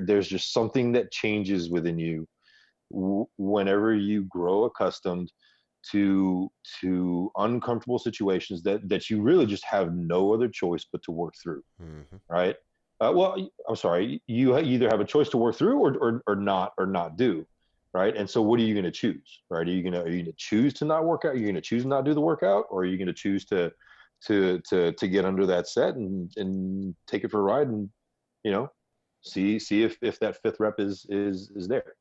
there's just something that changes within you whenever you grow accustomed to uncomfortable situations that you really just have no other choice but to work through, Hmm. right? Well, I'm sorry, you either have a choice to work through or not do, right? And so what are you going to choose, right? Are you going to choose to not work out? Are you going to choose to not do the workout, or are you going to choose to get under that set and take it for a ride and you know see if that fifth rep is there.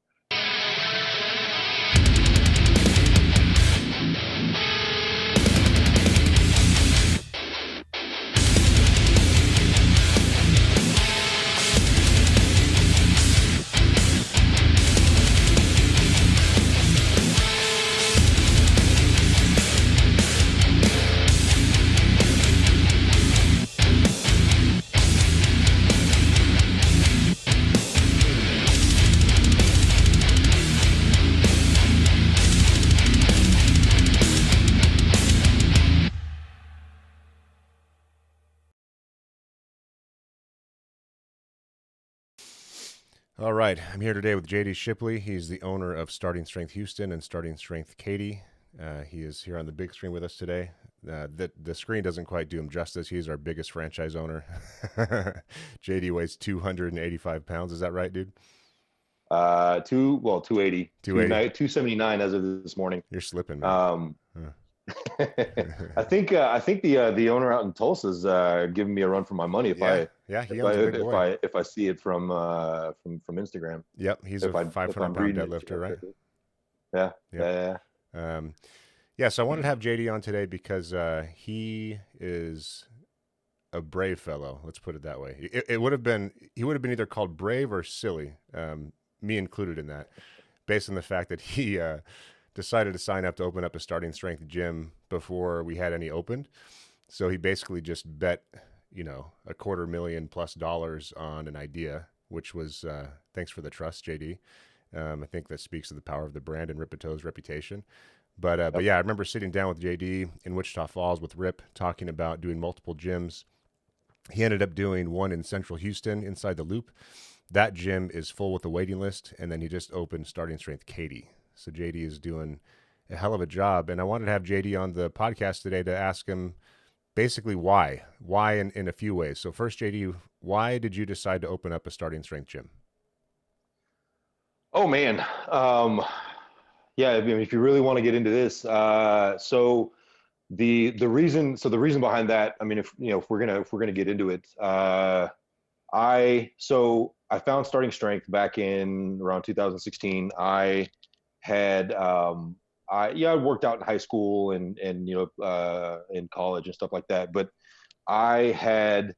All right, I'm here today with JD Shipley. He's the owner of Starting Strength Houston and Starting Strength Katy. He is here on the big screen with us today. The screen doesn't quite do him justice. He's our biggest franchise owner. JD weighs 285 pounds. Is that right, dude? 280, 280. 279 as of this morning. You're slipping, man. Um, Huh. I think the owner out in Tulsa is giving me a run for my money if Yeah, I yeah, he if owns I a big if boy. I if I see it from Instagram. Yep, he's a If 500 I'm pound reading it deadlifter, right? correctly. Yeah, Yep. yeah, Um, yeah, so I wanted to have JD on today because he is a brave fellow. Let's put it that way. It would have been he would have been either called brave or silly, me included in that, based on the fact that he decided to sign up to open up a starting strength gym before we had any opened. So he basically just bet, a $250,000+ on an idea, which was thanks for the trust, JD. I think that speaks to the power of the brand and Ripato's reputation. But yep. yeah, I remember sitting down with JD in Wichita Falls with Rip, talking about doing multiple gyms. He ended up doing one in Central Houston inside the Loop. That gym is full with a waiting list, and then he just opened Starting Strength Katy. So JD is doing a hell of a job, and I wanted to have JD on the podcast today to ask him basically why in a few ways. So first, JD, why did you decide to open up a Starting Strength gym? Oh man, yeah. I mean, if you really want to get into this, so the reason behind that, I mean, if we're gonna get into it, I found Starting Strength back in around 2016. I had I worked out in high school and in college and stuff like that, but I had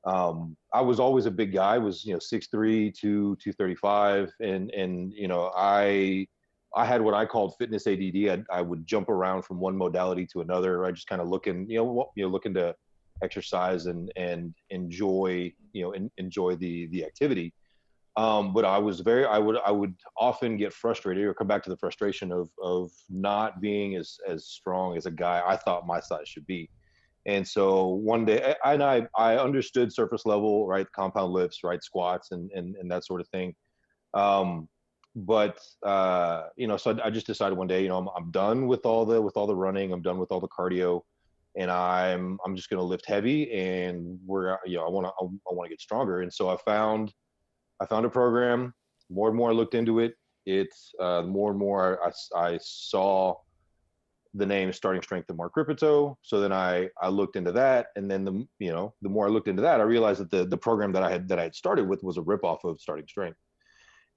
I was always a big guy. I was 6'3", 235, and I had what I called fitness ADD. I would jump around from one modality to another. I just kind of looking to exercise and enjoy enjoy the activity. But I would often get frustrated or come back to the frustration of not being as strong as a guy I thought my size should be. And so one day, I understood surface level, right, compound lifts, right, squats, and that sort of thing. Um, but so I just decided one day, I'm done with all the running, I'm done with all the cardio, and I'm just going to lift heavy, and I want to get stronger. And so I found a program. More and more I looked into it. It's more and more I saw the name Starting Strength and Mark Ripito. So then I looked into that, and then the more I looked into that, I realized that the program that I had started with was a ripoff of Starting Strength.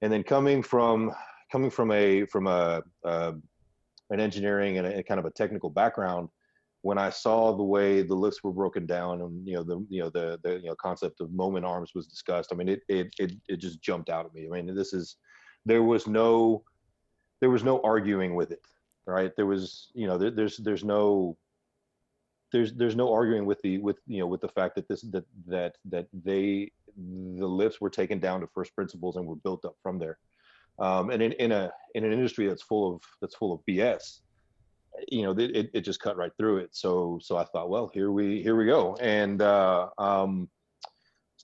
And then coming from a an engineering and a kind of a technical background, when I saw the way the lifts were broken down and the concept of moment arms was discussed, I mean it just jumped out at me. I mean there was no there was no arguing with it, right? There was there's no arguing with the fact that the lifts were taken down to first principles and were built up from there. And in an industry that's full of BS, it just cut right through it. So I thought, well, here we go. And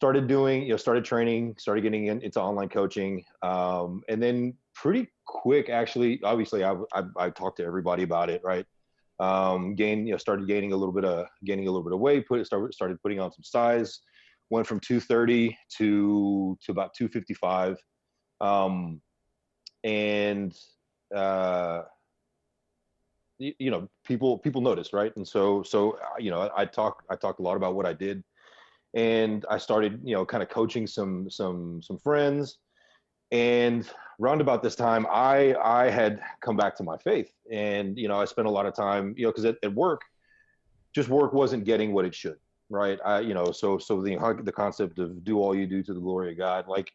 started doing, started training, started getting into online coaching. And then pretty quick, actually, obviously I talked to everybody about it, right? Started gaining a little bit of weight, started putting on some size, went from 230 to about 255. And, uh, people noticed, right? And I talked a lot about what I did, and I started, kind of coaching some friends. And round about this time, I had come back to my faith, and I spent a lot of time, because at work, just work wasn't getting what it should, right? So the concept of do all you do to the glory of God, like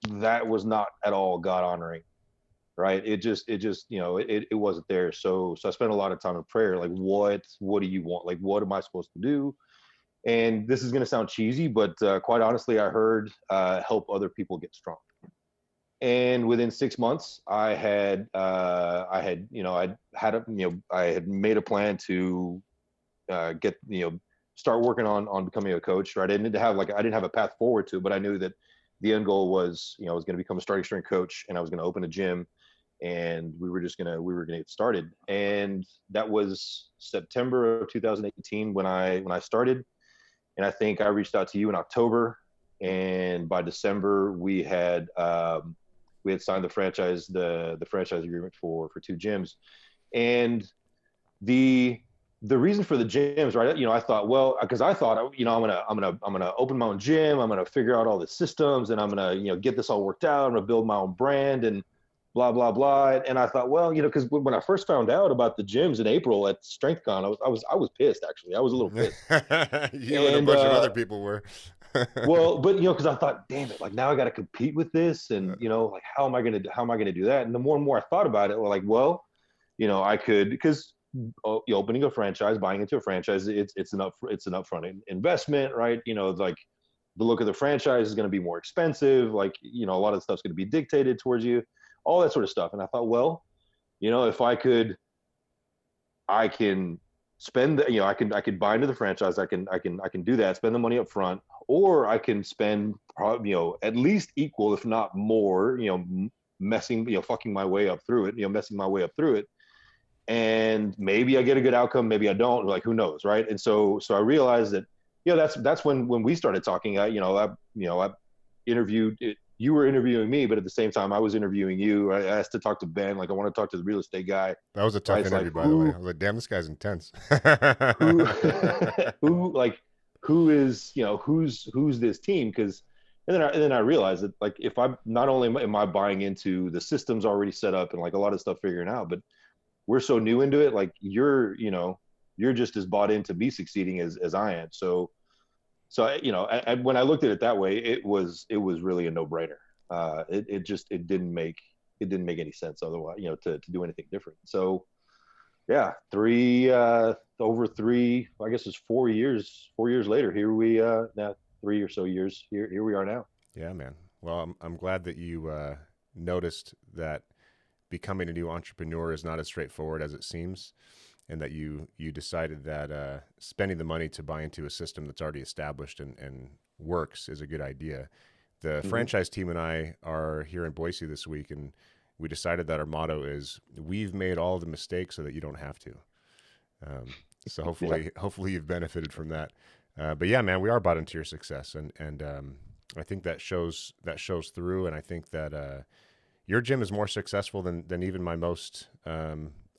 that was not at all God honoring, right? It wasn't there. So I spent a lot of time in prayer, like what do you want? Like what am I supposed to do? And this is going to sound cheesy, but quite honestly, I heard help other people get strong. And within 6 months, I had made a plan to start working on becoming a coach. Right, I didn't have a path forward to, but I knew that the end goal was, I was going to become a starting strength coach, and I was going to open a gym, and we were going to get started. And that was September of 2018 when I started. And I think I reached out to you in October, and by December we had signed the franchise agreement for two gyms. And the reason for the gyms, right? I thought, well, because I thought, I'm gonna open my own gym, I'm gonna figure out all the systems, and I'm gonna, get this all worked out, I'm gonna build my own brand, and blah blah blah. And I thought, well, because when I first found out about the gyms in April at StrengthCon, I was pissed, actually. I was a little pissed. You and a And bunch of other people were. well, but because I thought, damn it, like now I got to compete with this, and like how am I gonna do that? And the more and more I thought about it, well, I could, because opening a franchise, buying into a franchise, it's an upfront investment, right? Like the look of the franchise is going to be more expensive, like a lot of the stuff's going to be dictated towards you, all that sort of stuff. And I thought, well, if I can spend I could buy into the franchise, I can do that, spend the money up front, or I can spend probably, at least equal, if not more, fucking my way up through it, messing my way up through it. And maybe I get a good outcome, maybe I don't, like who knows, right? And so I realized that, that's when we started talking. I interviewed it, you were interviewing me, but at the same time I was interviewing you. I asked to talk to Ben, like I want to talk to the real estate guy. That was a Right? tough It's like interview, by the way. I was like, damn, this guy's intense. who who is, who's this team? Because and then I realized that, like, if I not only am I buying into the systems already set up and like a lot of stuff figuring out, but we're so new into it, like you're just as bought into me succeeding as I am. When I looked at it that way, it was really a no-brainer. It didn't make any sense otherwise, to do anything different. So yeah, over three, I guess it's 4 years later, here we now 3 or so years, here we are now. Yeah, man. Well, I'm glad that you noticed that becoming a new entrepreneur is not as straightforward as it seems, and that you decided that spending the money to buy into a system that's already established and works is a good idea. The Mm-hmm. franchise team and I are here in Boise this week, and we decided that our motto is we've made all the mistakes so that you don't have to. Um, so Yeah. hopefully you've benefited from that. But yeah, man, we are bought into your success, and I think that shows through. And I think that your gym is more successful than even my most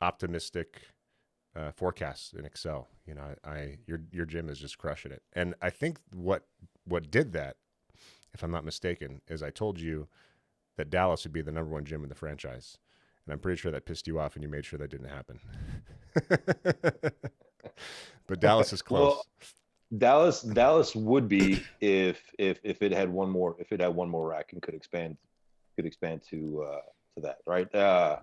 optimistic forecasts in Excel. Your gym is just crushing it. And I think what did that, if I'm not mistaken, is I told you that Dallas would be the number one gym in the franchise. And I'm pretty sure that pissed you off, and you made sure that didn't happen. But Dallas is Well, close. Dallas would be if it had one more, rack and could expand to that, right? I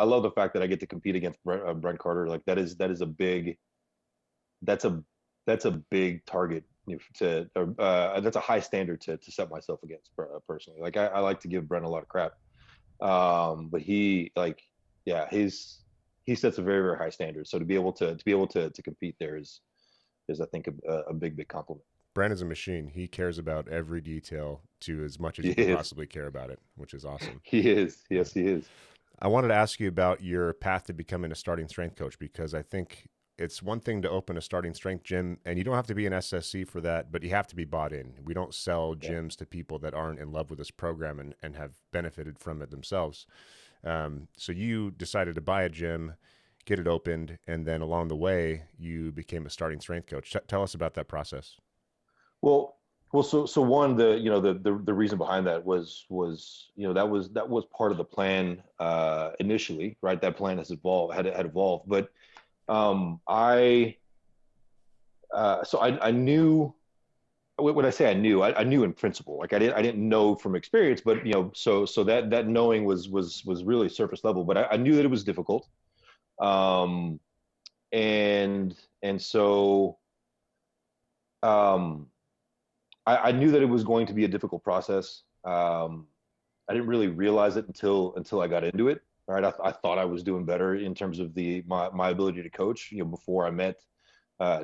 love the fact that I get to compete against Brent Carter. Like that is a big, that's a big target, to that's a high standard to set myself against, personally. Like I like to give Brent a lot of crap, but he, like, yeah, he sets a very, very high standard. So to be able to compete there is I think a big compliment. Brandon's a machine. He cares about every detail to as much as He you could is. possibly care about it, which is awesome. He is. Yeah. Yes, he is. I wanted to ask you about your path to becoming a starting strength coach because I think it's one thing to open a starting strength gym, and you don't have to be an SSC for that, but you have to be bought in. We don't sell Yeah. gyms to people that aren't in love with this program and have benefited from it themselves. So you decided to buy a gym, get it opened, and then along the way, you became a starting strength coach. Tell us about that process. Well, so one, the reason behind that was that was part of the plan initially, right? That plan has evolved, had evolved, but I so I knew. When I say I knew in principle. Like I didn't know from experience, but so that knowing was really surface level. But I knew that it was difficult, um, and so um, I knew that it was going to be a difficult process. I didn't really realize it until I got into it. Right, I thought I was doing better in terms of my ability to coach. Before I met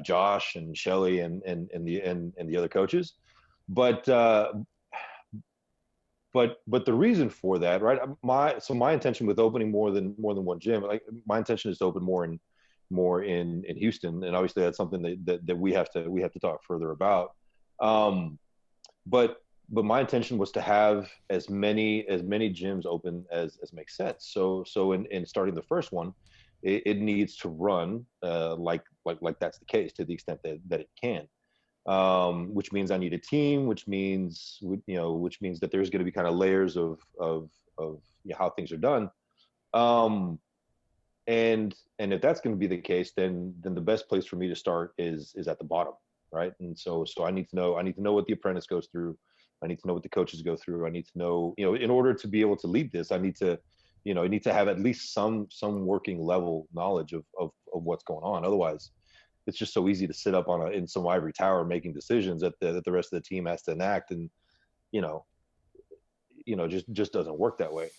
Josh and Shelly and the other coaches, but but the reason for that, right? My intention with opening more than one gym, like my intention is to open more in Houston, and obviously that's something that we have to talk further about. Um, but but my intention was to have as many gyms open as makes sense. So in starting the first one, it needs to run like that's the case to the extent that it can. Which means I need a team, which means that there's going to be kind of layers of how things are done. Um, and if that's going to be the case, then the best place for me to start is at the bottom, right? And so I need to know what the apprentice goes through. I need to know what the coaches go through. I need to know, in order to be able to lead this, I need to have at least some working level knowledge of what's going on. Otherwise, it's just so easy to sit up in some ivory tower making decisions that the rest of the team has to enact, and you know just doesn't work that way.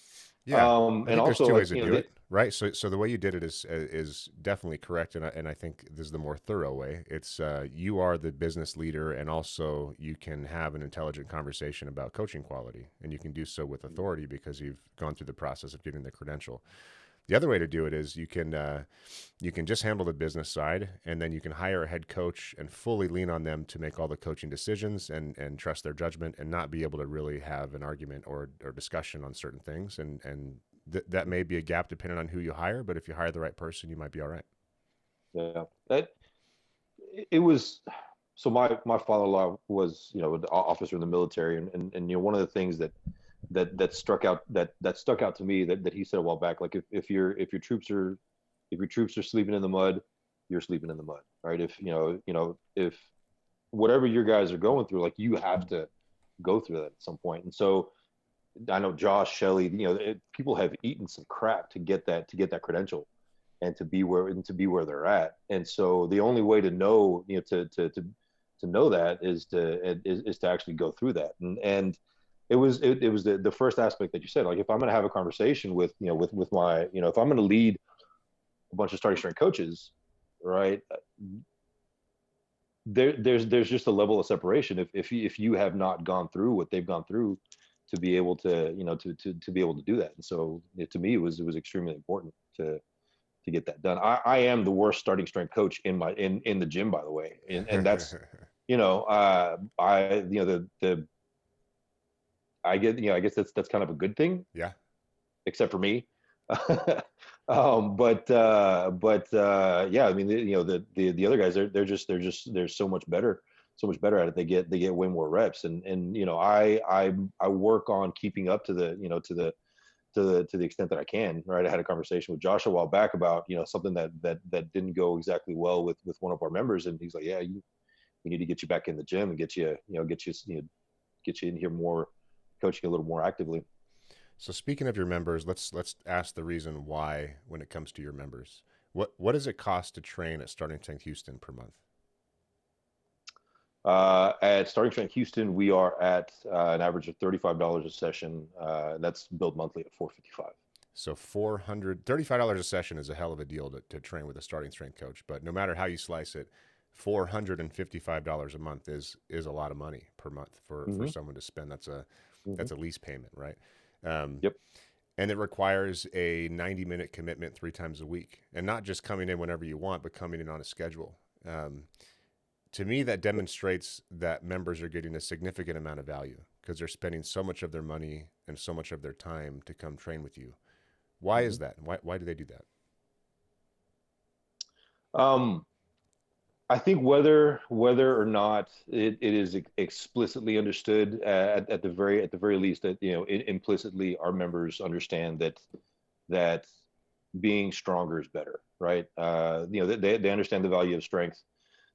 Yeah, I And think there's also, two like, ways to do it, right? So the way you did it is definitely correct, and I think this is the more thorough way. It's you are the business leader, and also you can have an intelligent conversation about coaching quality, and you can do so with authority because you've gone through the process of getting the credential. The other way to do it is you can just handle the business side, and then you can hire a head coach and fully lean on them to make all the coaching decisions and trust their judgment and not be able to really have an argument or discussion on certain things. That may be a gap depending on who you hire, but if you hire the right person, you might be all right. yeah, that it was. So my father-in-law was an officer in the military, and one of the things that stuck out to me that he said a while back, like if your troops are sleeping in the mud, you're sleeping in the mud, right? If whatever your guys are going through, like, you have to go through that at some point. And so I know Josh, Shelley, people have eaten some crap to get that credential and to be where they're at. And so the only way to know, to know that is to actually go through that. And it was the first aspect that you said, like, if I'm going to have a conversation with my, if I'm going to lead a bunch of starting strength coaches, right? There's just a level of separation if you have not gone through what they've gone through to be able to be able to do that. And so to me, it was extremely important to get that done. I am the worst starting strength coach in the gym, by the way, and that's I the I guess that's kind of a good thing, Yeah. except for me. But yeah, I mean, the other guys, they're so much better at it. They get way more reps, and I work on keeping up to the extent that I can. Right, I had a conversation with Josh a while back about something that didn't go exactly well with one of our members, and he's like, yeah, we need to get you back in the gym and get you in here more, coaching a little more actively. So speaking of your members, let's ask the reason why when it comes to your members. What does it cost to train at Starting Strength Houston per month? At Starting Strength Houston, we are at an average of $35 a session. That's billed monthly at $455. So $435 a session is a hell of a deal to train with a starting strength coach. But no matter how you slice it, $455 a month is a lot of money per month for Hmm. someone to spend. Hmm. That's a lease payment, right? Um, Yep. and it requires a 90-minute commitment 3 times a week, and not just coming in whenever you want, but coming in on a schedule. Um, to me, that demonstrates that members are getting a significant amount of value because they're spending so much of their money and so much of their time to come train with you. Why Hmm. is that? Why do they do that? Um, I think whether or not it is explicitly understood at the very least that implicitly our members understand that being stronger is better, right? They understand the value of strength.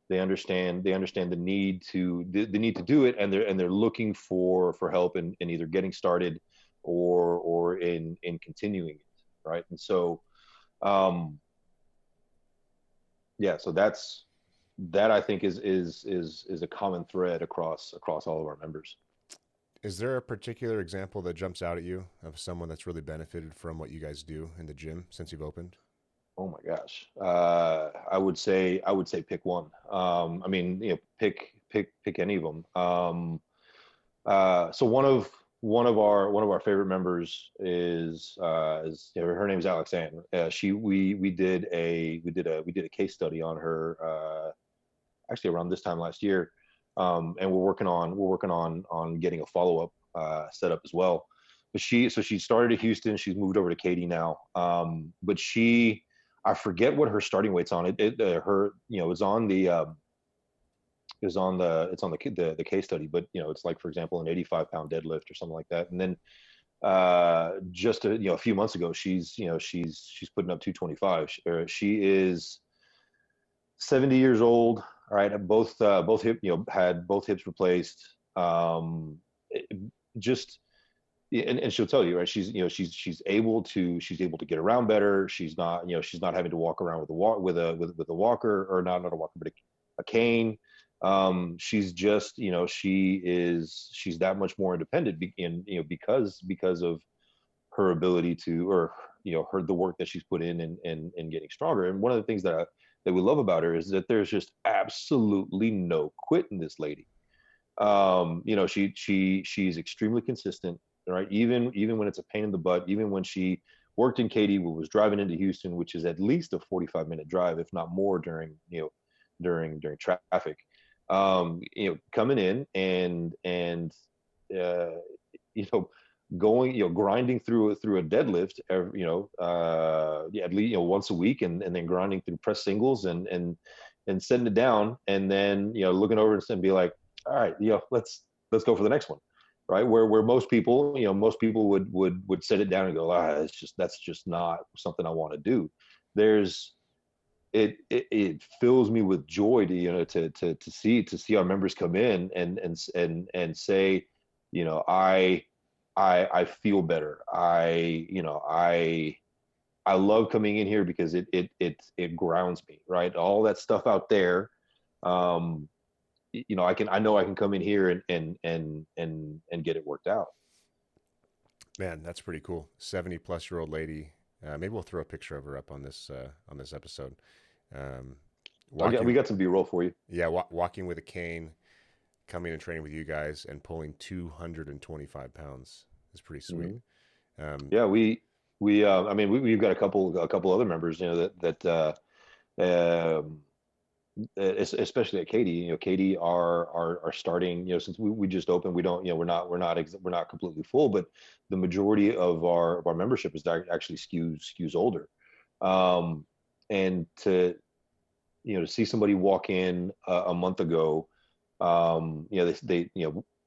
They understand the need to do it, and they're looking for help in either getting started or in continuing it, right? And so um, yeah, so that I think is a common thread across all of our members. Is there a particular example that jumps out at you of someone that's really benefited from what you guys do in the gym since you've opened? Oh my gosh. I would say pick one. I mean, pick any of them. So one of our favorite members her name is Alexandra. She we did a case study on her actually around this time last year, and we're working on getting a follow up set up as well. But she started at Houston. She's moved over to Katy now. But I forget what her starting weight's on. Her it's on the case study. But it's like, for example, an 85-pound deadlift or something like that. And then just a few months ago, she's putting up 225. She is 70 years old. All right, both hip had both hips replaced. It- just and she'll tell you, right? She's able to get around better. She's not having to walk around with a walk with a walker, or not a walker, but a cane. She's just she's that much more independent, because of her ability to, or her the work that she's put in getting stronger. And one of the things that we love about her is that there's just absolutely no quit in this lady. She's extremely consistent, right? Even when it's a pain in the butt, even when she worked in Katy, was driving into Houston, which is at least a 45-minute drive, if not more, during traffic. Coming in and uh, you know going grinding through a deadlift yeah, at least once a week, and then grinding through press singles and setting it down, and then looking over and be like, all right, let's go for the next one, right? Where most people would set it down and go, that's just not something I want to do. There's it fills me with joy to see our members come in and say, I feel better. I love coming in here because it grounds me, right? All that stuff out there, um, I know I can come in here and get it worked out. Man, that's pretty cool. 70-plus-year-old lady. Maybe we'll throw a picture of her up on this episode. Um, We walking, got some B-roll for you. yeah, walking with a cane, coming and training with you guys, and pulling 225 pounds is pretty sweet. Hmm. Um, Yeah, I mean, we've got a couple other members, um, especially at Katy. Katy are starting. Since we just opened, we don't. We're not completely full, but the majority of our membership is actually skews older. Um, and to see somebody walk in a month ago, they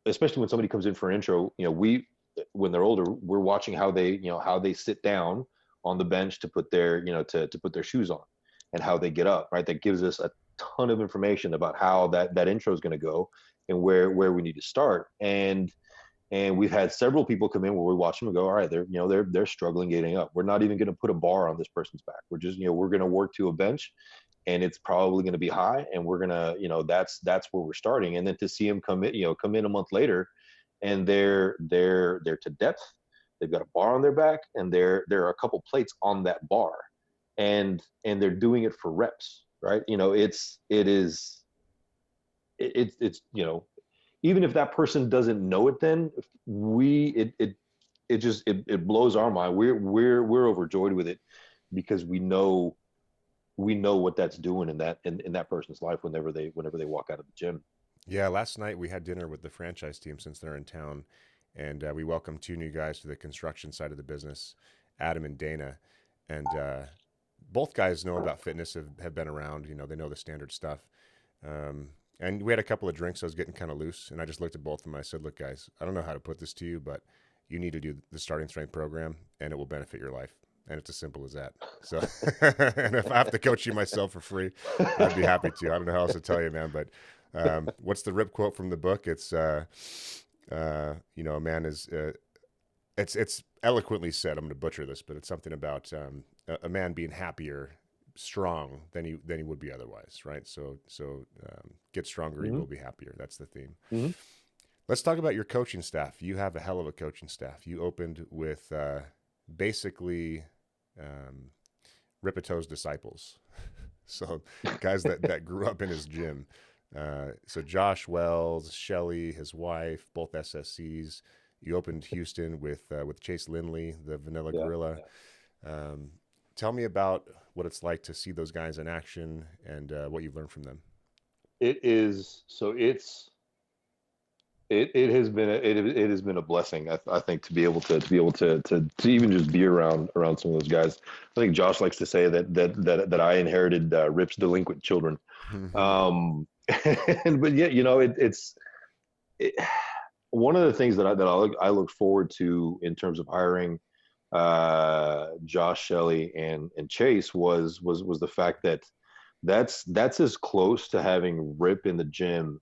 especially when somebody comes in for an intro, when they're older, we're watching how they sit down on the bench to put to put their shoes on, and how they get up, right? That gives us a ton of information about how that intro is going to go, and where we need to start. And we've had several people come in where we watch them and go, all right, they're struggling getting up. We're not even going to put a bar on this person's back. We're going to work to a bench, and it's probably going to be high, and we're going to, that's where we're starting. And then to see them come in a month later, and they're to depth. They've got a bar on their back, and there are a couple plates on that bar, and they're doing it for reps, right? It is. it's even if that person doesn't know it, then it blows our mind. We're overjoyed with it because we know what that's doing in that person's life whenever they walk out of the gym. Yeah, last night we had dinner with the franchise team since they're in town, and we welcomed two new guys to the construction side of the business, Adam and Dana, and both guys know about fitness, have been around. You know, they know the standard stuff. And we had a couple of drinks. I was getting kind of loose, and I just looked at both of them. I said, "Look, guys, I don't know how to put this to you, but you need to do the starting strength program, and it will benefit your life." And it's as simple as that. So, and if I have to coach you myself for free, I'd be happy to. I don't know how else to tell you, man. But what's the rip quote from the book? It's a man is. It's eloquently said. I'm going to butcher this, but it's something about a man being happier, strong than he would be otherwise, right? So get stronger, you Hmm. will be happier. That's the theme. Hmm. Let's talk about your coaching staff. You have a hell of a coaching staff. You opened with basically um, Ripeto's disciples, so guys that grew up in his gym. So Josh Wells, Shelly, his wife, both SSCs. You opened Houston with Chase Lindley, the Vanilla Yeah, Gorilla. yeah. Um, Tell me about what it's like to see those guys in action and what you've learned from them. It is so it has been it has been a blessing. I think to be able to even just be around some of those guys. I think Josh likes to say that I inherited Rip's delinquent children. Um, but yeah, it, one of the things I look forward to in terms of hiring Josh, Shelley, and Chase was the fact that that's as close to having Rip in the gym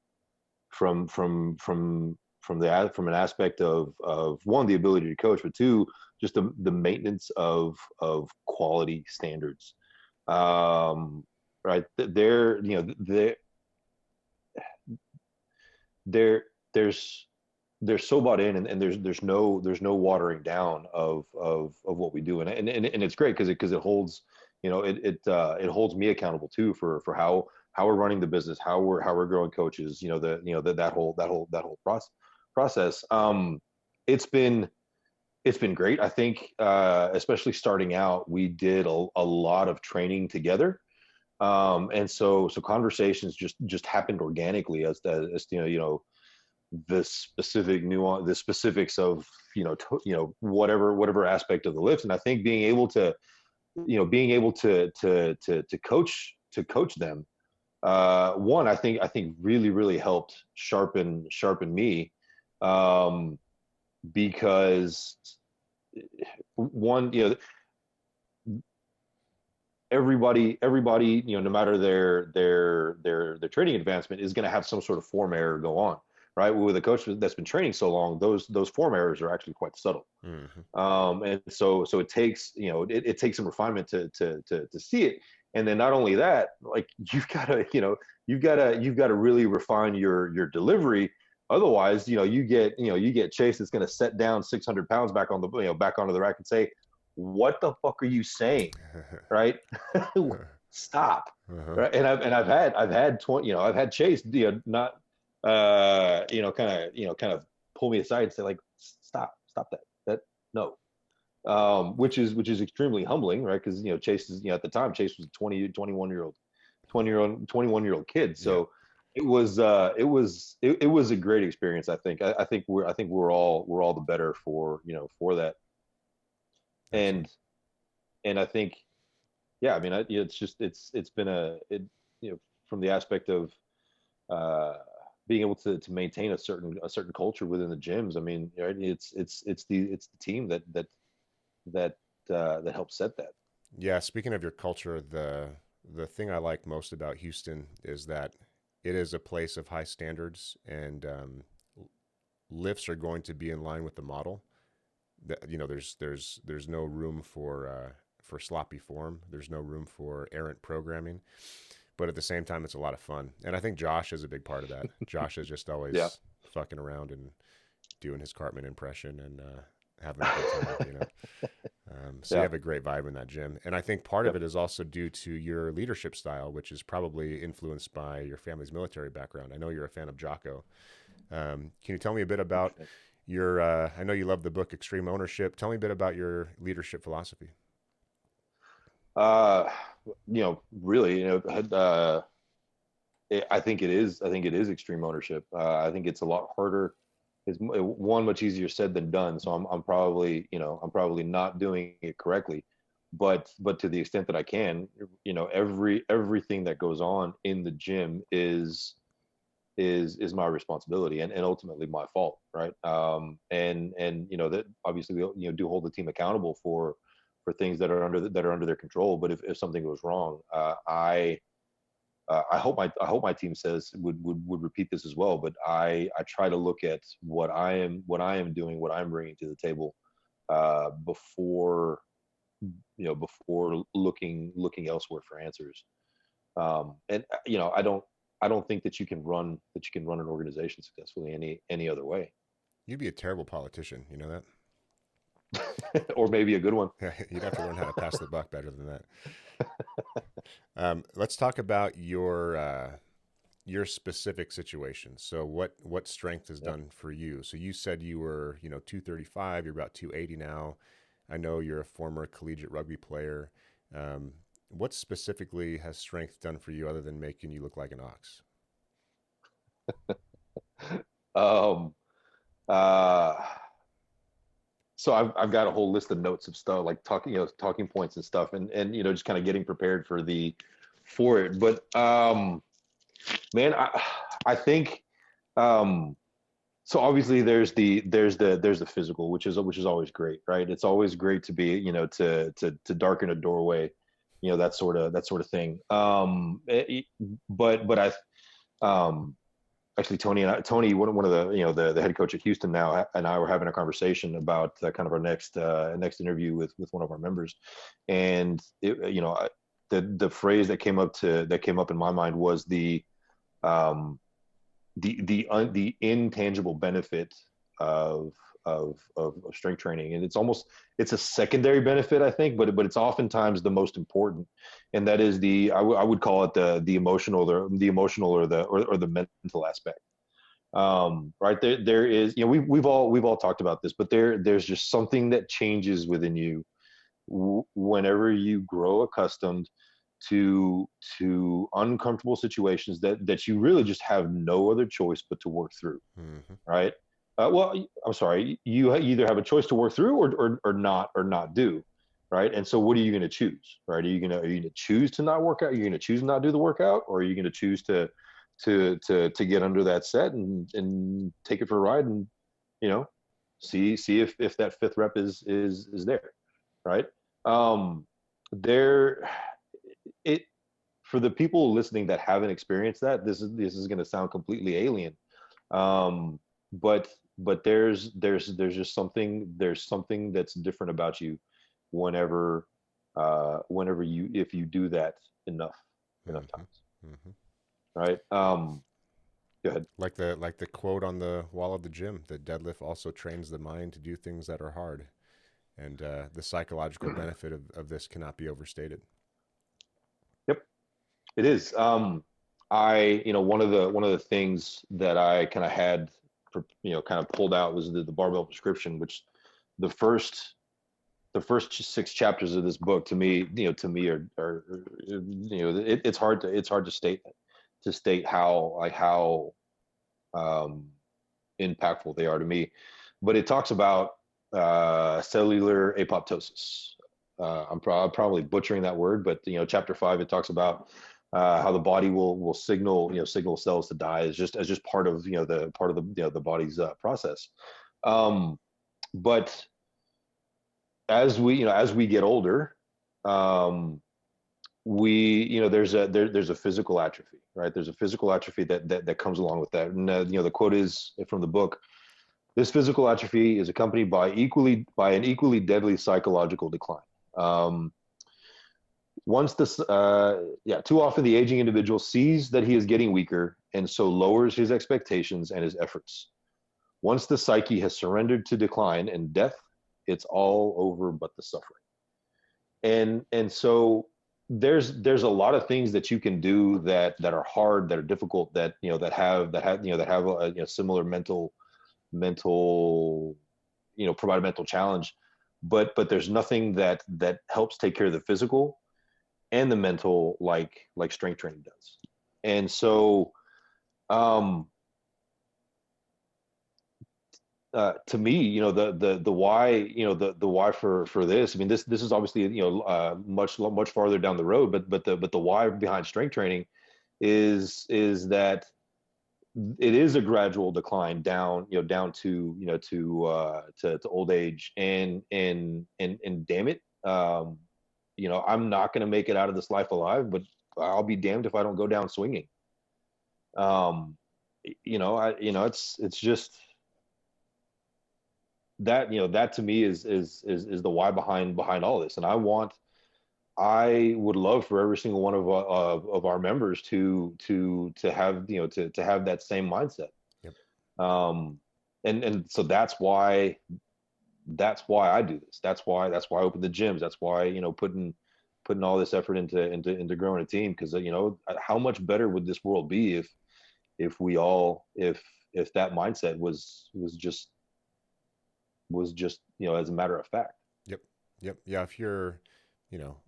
from an aspect of one, the ability to coach, but two, just the maintenance of quality standards. Right, they're there's they're so bought in, and there's no watering down of what we do, and it's great because it holds it holds me accountable too for how we're running the business, how we're growing coaches, that whole process. It's been it's been great. I think especially starting out, we did a lot of training together. And so conversations just happened organically as the specific nuance, the specifics of whatever aspect of the lift. And I think being able to coach them, one, I think really helped sharpen me, um, because one, everybody, no matter their training advancement, is going to have some sort of form error go on, right? With a coach that's been training so long, those form errors are actually quite subtle. Hmm. And so it takes it takes some refinement to see it. And then not only that, like you've got to really refine your delivery. Otherwise, you get Chase that's going to set down 600 pounds back on the back onto the rack and say, "What the fuck are you saying?" Right? Stop. Uh-huh. Right? And I've had 20, I've had Chase not kind of pull me aside and say, like, stop that no, which is extremely humbling, right? Because Chase is, at the time, Chase was a 21-year old kid. Yeah. So it was a great experience. I think we're all the better for that. Excellent. And I think, yeah, I mean, it's been from the aspect of uh being able to maintain a certain culture within the gyms. I mean, right, it's the team that helps set that. Yeah. Speaking of your culture, the thing I like most about Houston is that it is a place of high standards, and lifts are going to be in line with the model. There's no room for sloppy form. There's no room for errant programming. But at the same time, it's a lot of fun, and I think Josh is a big part of that. Josh is just Yeah. always fucking around and doing his Cartman impression and having a good time. So you Yeah. have a great vibe in that gym. And I think part of Yep. it is also due to your leadership style, which is probably influenced by your family's military background. I know you're a fan of Jocko. Can you tell me a bit about Interesting. your, I know you love the book Extreme Ownership. Tell me a bit about your leadership philosophy. Uh, really, I think it is. I think it is extreme ownership. I think it's a lot harder. It's one much easier said than done. So I'm probably, I'm probably not doing it correctly, but to the extent that I can, everything that goes on in the gym is my responsibility and ultimately my fault, right? And that obviously we do hold the team accountable for things that are under their control. But if something goes wrong, I hope my team says would repeat this as well. But I try to look at what I am doing, what I'm bringing to the table, before before looking elsewhere for answers. And I don't think that you can run an organization successfully any other way. You'd be a terrible politician. You know that? Or maybe a good one. You'd have to learn how to pass the buck better than that. Let's talk about your specific situation. So what strength has Yeah. done for you? So you said you were 235. You're about 280 now. I know you're a former collegiate rugby player. Um, what specifically has strength done for you other than making you look like an ox? Um, uh, so I've got a whole list of notes of stuff like talking points and stuff, and just kind of getting prepared for it. But man, I think um, so. Obviously, there's the physical, which is always great, right? It's always great to be to darken a doorway, that sort of thing. But I um actually Tony, one of the head coach at Houston now, and I were having a conversation about kind of our next interview with one of our members, and the phrase that came up in my mind was um, the intangible benefit of of strength training. And it's a secondary benefit, I think, but it's oftentimes the most important. And that is I would call it the emotional, or the mental aspect. Right there is, we've all talked about this, but there's just something that changes within you whenever you grow accustomed to uncomfortable situations that you really just have no other choice but to work through, Hmm. right? Well, I'm sorry, you either have a choice to work through, or not do, right? And so what are you going to choose, right? Are you going to choose to not work out? You're going to choose to not do the workout, or are you going to choose to get under that set and take it for a ride, and you know see if that fifth rep is there, right? um there it For the people listening that haven't experienced that, this is going to sound completely alien. um but there's just something that's different about you whenever if you do that enough Hmm. times, Hmm. right? Go ahead. Like the quote on the wall of the gym: "The deadlift also trains the mind to do things that are hard." And the psychological benefit of this cannot be overstated. Yep, it is. One of the things that I kind of had, kind of pulled out was the barbell prescription, which the first the first six chapters of this book to me it's hard to state how um, impactful they are to me. But it talks about cellular apoptosis. Probably butchering that word, but chapter 5, it talks about how the body will signal cells to die as just part of the body's process. Um, but as we get older, um, there's a physical atrophy, right? There's a physical atrophy that comes along with that. And the quote is from the book: "This physical atrophy is accompanied by an equally deadly psychological decline." Um, Too often the aging individual sees that he is getting weaker and so lowers his expectations and his efforts. Once the psyche has surrendered to decline and death, It's all over but the suffering. And so there's a lot of things that you can do that are hard, that are difficult, that that have a similar mental provide a mental challenge, but there's nothing that helps take care of the physical and the mental like strength training does. And so um to me, the why, the why for this. I mean, this is obviously much farther down the road, but the why behind strength training is that it is a gradual decline down, down to to old age, and damn it, I'm not going to make it out of this life alive, but I'll be damned if I don't go down swinging. Um, it's just that, that to me is the why behind all this. And I would love for every single one of our members to have, to have that same mindset. Yep. And so that's why I do this. That's why I open the gyms. That's why, putting all this effort into growing a team. Because, how much better would this world be if that mindset was just as a matter of fact. Yep. Yep. Yeah. If you're,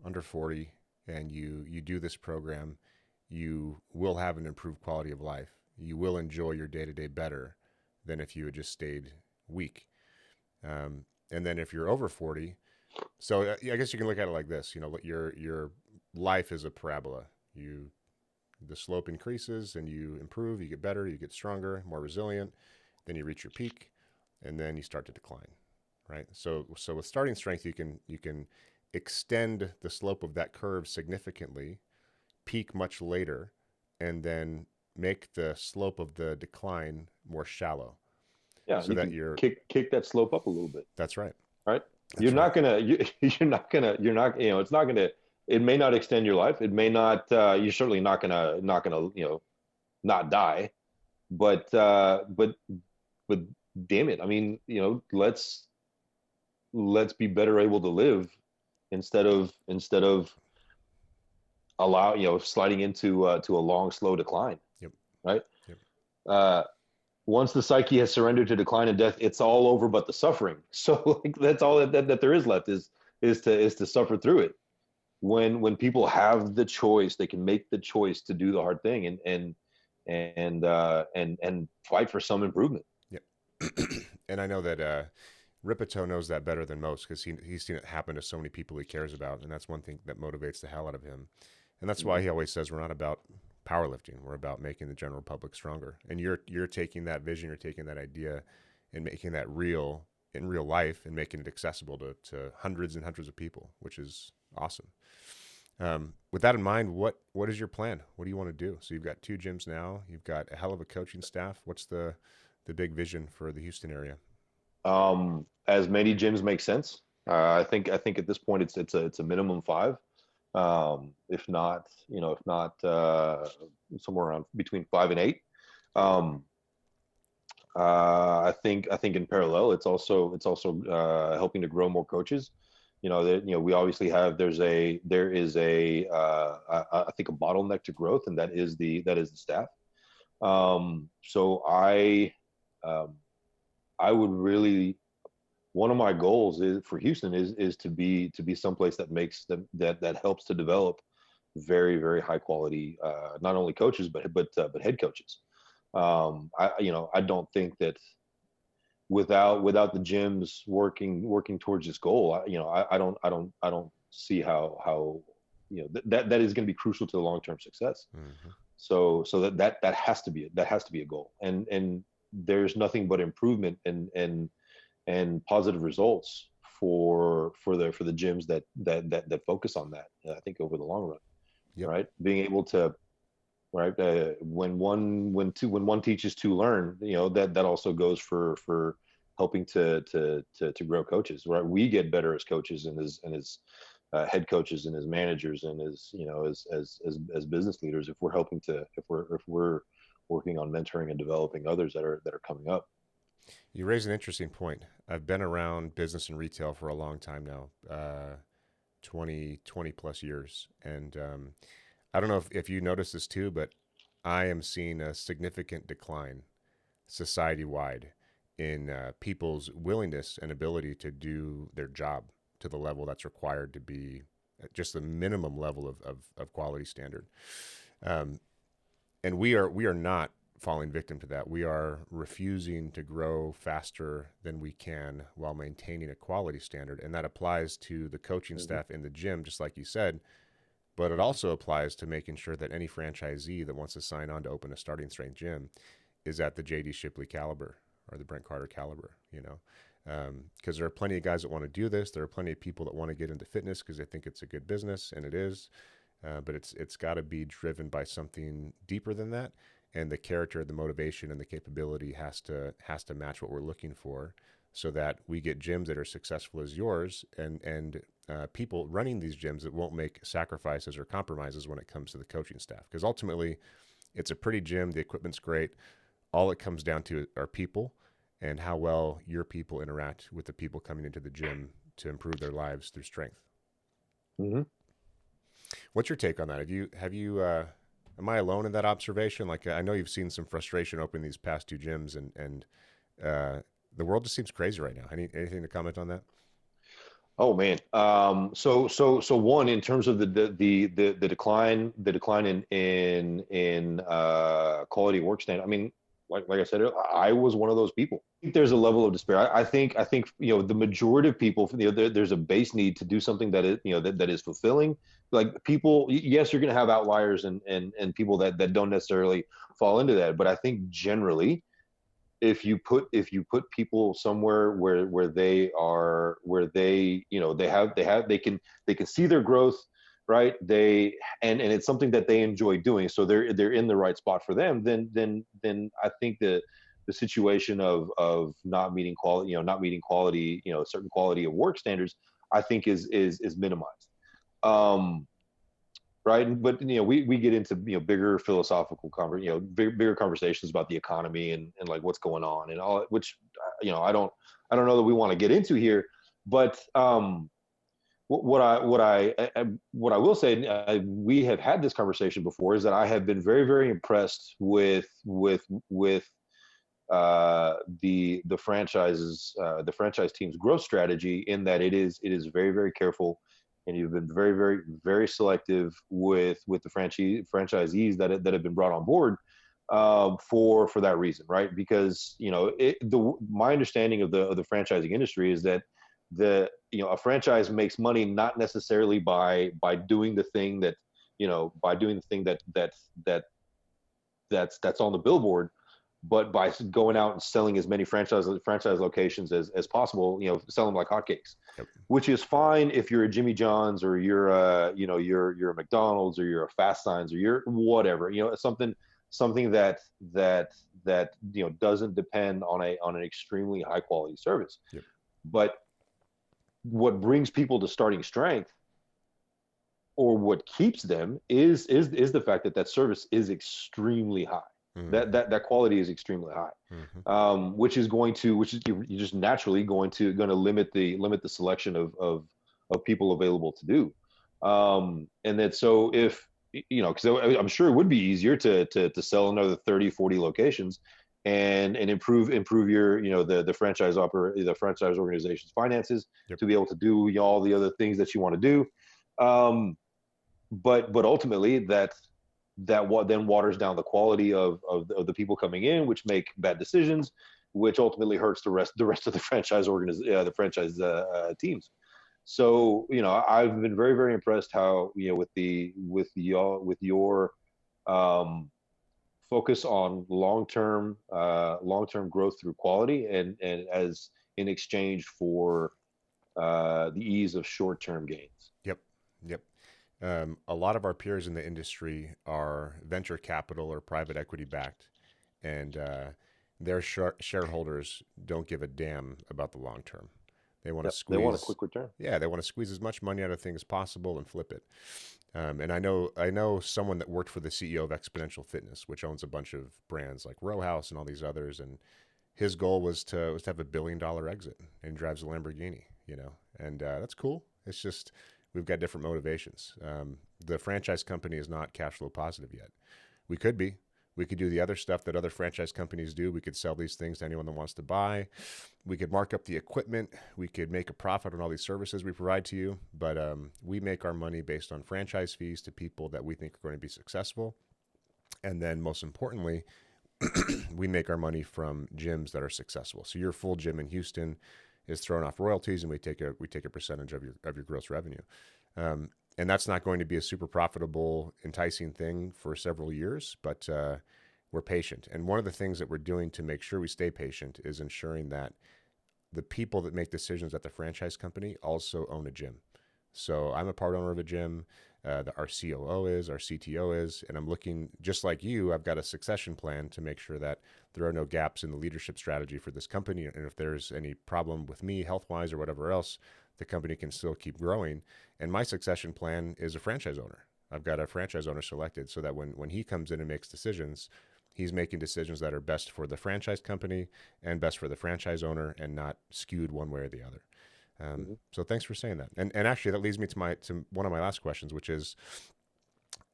under 40 and you do this program, you will have an improved quality of life. You will enjoy your day to day better than if you had just stayed weak. And then if you're over 40, so I guess you can look at it like this. Your life is a parabola. The slope increases and you improve, you get better, you get stronger, more resilient. Then you reach your peak, and then you start to decline, right? So with starting strength, you can extend the slope of that curve significantly, peak much later, and then make the slope of the decline more shallow. Yeah, So you that can you're kick that slope up a little bit. That's right. Right? That's right. You're not, it's not gonna, it may not extend your life. It may not, you're certainly not gonna, not die. But damn it. I mean, let's be better able to live instead of sliding into to a long, slow decline. Yep. Right? Yep. Uh, Once the psyche has surrendered to decline and death, it's all over but the suffering. So like, that's all that there is left is to suffer through it. When people have the choice, they can make the choice to do the hard thing and fight for some improvement. Yep. And I know that Ripito knows that better than most because he's seen it happen to so many people he cares about, and that's one thing that motivates the hell out of him. And that's why he always says we're not about powerlifting; we're about making the general public stronger. And you're taking that vision, you're taking that idea, and making that real in real life, and making it accessible to hundreds and hundreds of people, which is awesome. With that in mind, what is your plan? What do you want to do? So you've got 2 gyms now. You've got a hell of a coaching staff. What's the big vision for the Houston area? As many gyms make sense. I think at this point it's a minimum 5, if not somewhere around between 5 and 8. Um, I think in parallel, it's also helping to grow more coaches. We obviously have I think a bottleneck to growth, and that is the staff. So I would really, one of my goals is for Houston is to be someplace that makes that helps to develop very, very high quality, not only coaches but head coaches. I don't think that without the gyms working towards this goal, I don't see how that is going to be crucial to the long-term success. Mm-hmm. So that has to be a goal, and there's nothing but improvement and positive results for the gyms that focus on that. I think over the long run. Yep. Right, being able to, right, when one teaches to learn, that also goes for helping to grow coaches. Right, we get better as coaches and as head coaches and as managers and as business leaders if we're working on mentoring and developing others that are coming up. You raise an interesting point. I've been around business and retail for a long time now, 20 plus years. And I don't know if you notice this too, but I am seeing a significant decline society wide in people's willingness and ability to do their job to the level that's required to be just the minimum level of quality standard. Um, and we are not falling victim to that. We are refusing to grow faster than we can while maintaining a quality standard, and that applies to the coaching Mm-hmm. staff in the gym, just like you said. But it also applies to making sure that any franchisee that wants to sign on to open a starting strength gym is at the JD Shipley caliber or the Brent Carter caliber, you know, because there are plenty of guys that want to do this. There are plenty of people that want to get into fitness because they think it's a good business, and it is. But it's got to be driven by something deeper than that, and the character, the motivation, and the capability has to match what we're looking for, so that we get gyms that are successful as yours, and people running these gyms that won't make sacrifices or compromises when it comes to the coaching staff. Because ultimately, it's a pretty gym, the equipment's great. All it comes down to are people and how well your people interact with the people coming into the gym to improve their lives through strength. Mm-hmm. What's your take on that? Am I alone in that observation? Like, I know you've seen some frustration opening these past two gyms, and the world just seems crazy right now. Anything to comment on that? Oh man. So one, in terms of the decline in quality work standard. I mean, like I said, I was one of those people. I think there's a level of despair. I think the majority of people, there's a base need to do something that is that is fulfilling. Like people, yes, you're going to have outliers and people that don't necessarily fall into that. But I think generally, if you put people somewhere where they are, where they can see their growth, right? And it's something that they enjoy doing, so they're in the right spot for them. Then I think the situation of not meeting quality, certain quality of work standards, I think is minimized. um right? But we get into bigger philosophical bigger conversations about the economy and like what's going on and all, which I don't know that we want to get into here. But what I will say, we have had this conversation before, is that I have been very, very impressed with the franchise team's growth strategy, in that it is very, very careful, and you've been very, very, very selective with the franchisees that have been brought on board, for that reason, right? Because my understanding of the franchising industry is that a franchise makes money not necessarily by doing the thing that's on the billboard, but by going out and selling as many franchise locations as possible, selling like hotcakes, Yep. which is fine if you're a Jimmy John's, or you're a McDonald's, or you're a Fast Signs, or you're whatever, something that doesn't depend on an extremely high quality service. Yep. But what brings people to starting strength, or what keeps them, is the fact that service is extremely high. Mm-hmm. That quality is extremely high, Mm-hmm. which is you're just naturally going to limit the selection of people available to do. And then, so if because I'm sure it would be easier to sell another 30-40 locations, and improve your the franchise organization's finances, Yep. to be able to do all the other things that you want to do. But ultimately, that what then waters down the quality of the people coming in, which make bad decisions, which ultimately hurts the rest of the teams. So I've been very, very impressed how with your focus on long term growth through quality, and as in exchange for the ease of short term gains. Yep. Yep. A lot of our peers in the industry are venture capital or private equity backed, and their shareholders don't give a damn about the long term. They want to Yep, they want a squeeze, quick return. yeah, they want to squeeze as much money out of things as possible and flip it. And I know someone that worked for the CEO of Exponential Fitness, which owns a bunch of brands like Row House and all these others, and his goal was to have $1 billion exit, and he drives a Lamborghini, and that's cool. It's just we've got different motivations. The franchise company is not cash flow positive yet. We could be. We could do the other stuff that other franchise companies do. We could sell these things to anyone that wants to buy. We could mark up the equipment. We could make a profit on all these services we provide to you. But we make our money based on franchise fees to people that we think are going to be successful. And then most importantly, we make our money from gyms that are successful. So your full gym in Houston is thrown off royalties, and we take a percentage of your gross revenue. And that's not going to be a super profitable, enticing thing for several years, but we're patient. And one of the things that we're doing to make sure we stay patient is ensuring that the people that make decisions at the franchise company also own a gym. So I'm a part owner of a gym. Our COO is, our CTO is, and I'm looking, just like you, I've got a succession plan to make sure that there are no gaps in the leadership strategy for this company. And if there's any problem with me, health-wise or whatever else, the company can still keep growing. And my succession plan is a franchise owner. I've got a franchise owner selected so that when he comes in and makes decisions, he's making decisions that are best for the franchise company and best for the franchise owner and not skewed one way or the other. So thanks for saying that. And actually, that leads me to one of my last questions, which is,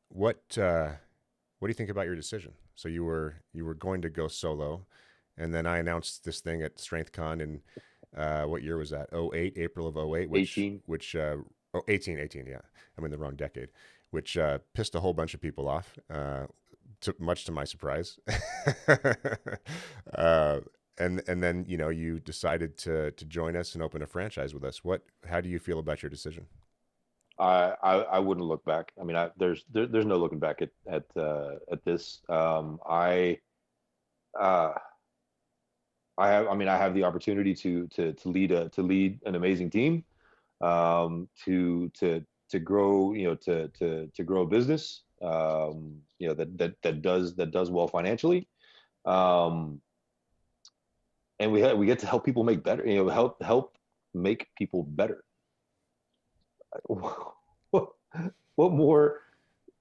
what do you think about your decision? So you were going to go solo, and then I announced this thing at StrengthCon in what year was that? '08, April of '08, 18. 18, yeah. I'm in the wrong decade, which pissed a whole bunch of people off, much to my surprise. And then you decided to join us and open a franchise with us. How do you feel about your decision? I wouldn't look back. I mean, there's no looking back at this. Uh, I have the opportunity to lead an amazing team, to grow, to grow a business, that does well financially. Um, and we get to help people make better, help make people better. What, what more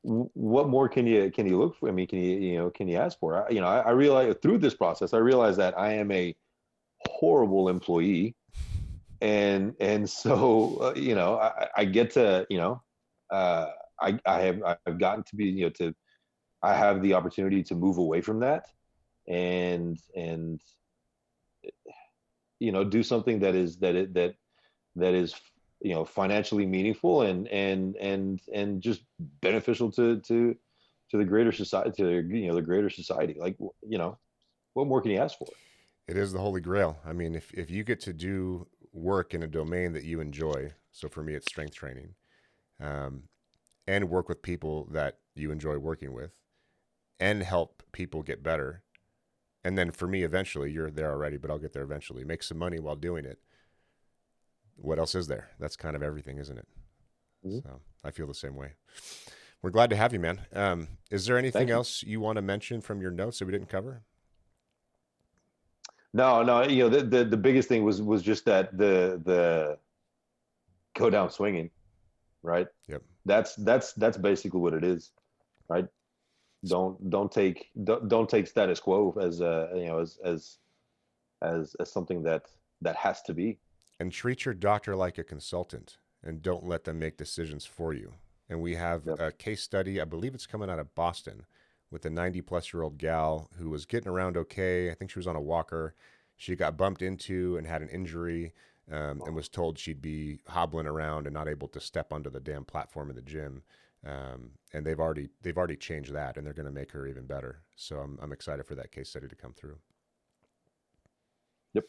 what more can you look for? I mean, can you ask for? I realize through this process, I realize that I am a horrible employee, and so I get to, uh, I've gotten to be, to I have the opportunity to move away from that, and do something that is financially meaningful, and just beneficial to the greater society, the greater society. Like, what more can you ask for? It is the holy grail. I mean, if you get to do work in a domain that you enjoy, so for me, it's strength training, um, and work with people that you enjoy working with, and help people get better. And then for me, eventually, you're there already, but I'll get there eventually. Make some money while doing it. What else is there? That's kind of everything, isn't it? Mhm. So I feel the same way. We're glad to have you, man. Is there anything Thank you. else you want to mention from your notes that we didn't cover? No, no, the biggest thing was just that the go down swinging, right? Yep. That's basically what it is, right? Don't take status quo as as something that has to be. And treat your doctor like a consultant, and don't let them make decisions for you. And we have Yep. a case study, I believe it's coming out of Boston, with a 90-plus-year-old gal who was getting around okay. I think she was on a walker. She got bumped into and had an injury, and was told she'd be hobbling around and not able to step onto the damn platform in the gym. And they've already changed that, and they're going to make her even better. So I'm excited for that case study to come through. Yep.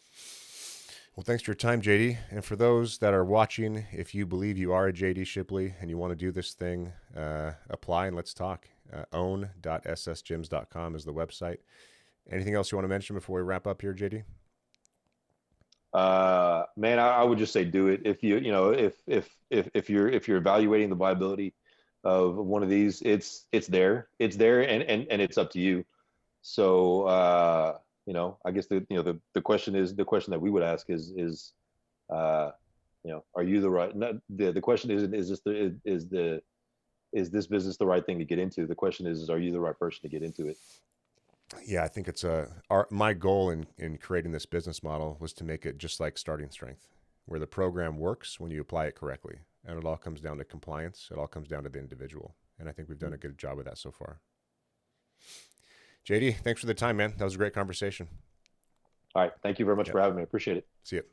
Well, thanks for your time, JD. And for those that are watching, if you believe you are a JD Shipley and you want to do this thing, apply and let's talk. Own.ssgyms.com is the website. Anything else you want to mention before we wrap up here, JD? Man, I would just say do it. If if you're evaluating the viability of one of these, it's there, and it's up to you. So I guess the question that we would ask is are you the right? Not, the question isn't is this business the right thing to get into? The question is are you the right person to get into it? Yeah, I think it's my goal in creating this business model was to make it just like starting strength, where the program works when you apply it correctly. And it all comes down to compliance. It all comes down to the individual. And I think we've done a good job of that so far. JD, thanks for the time, man. That was a great conversation. All right. Thank you very much Yep. for having me. Appreciate it. See you.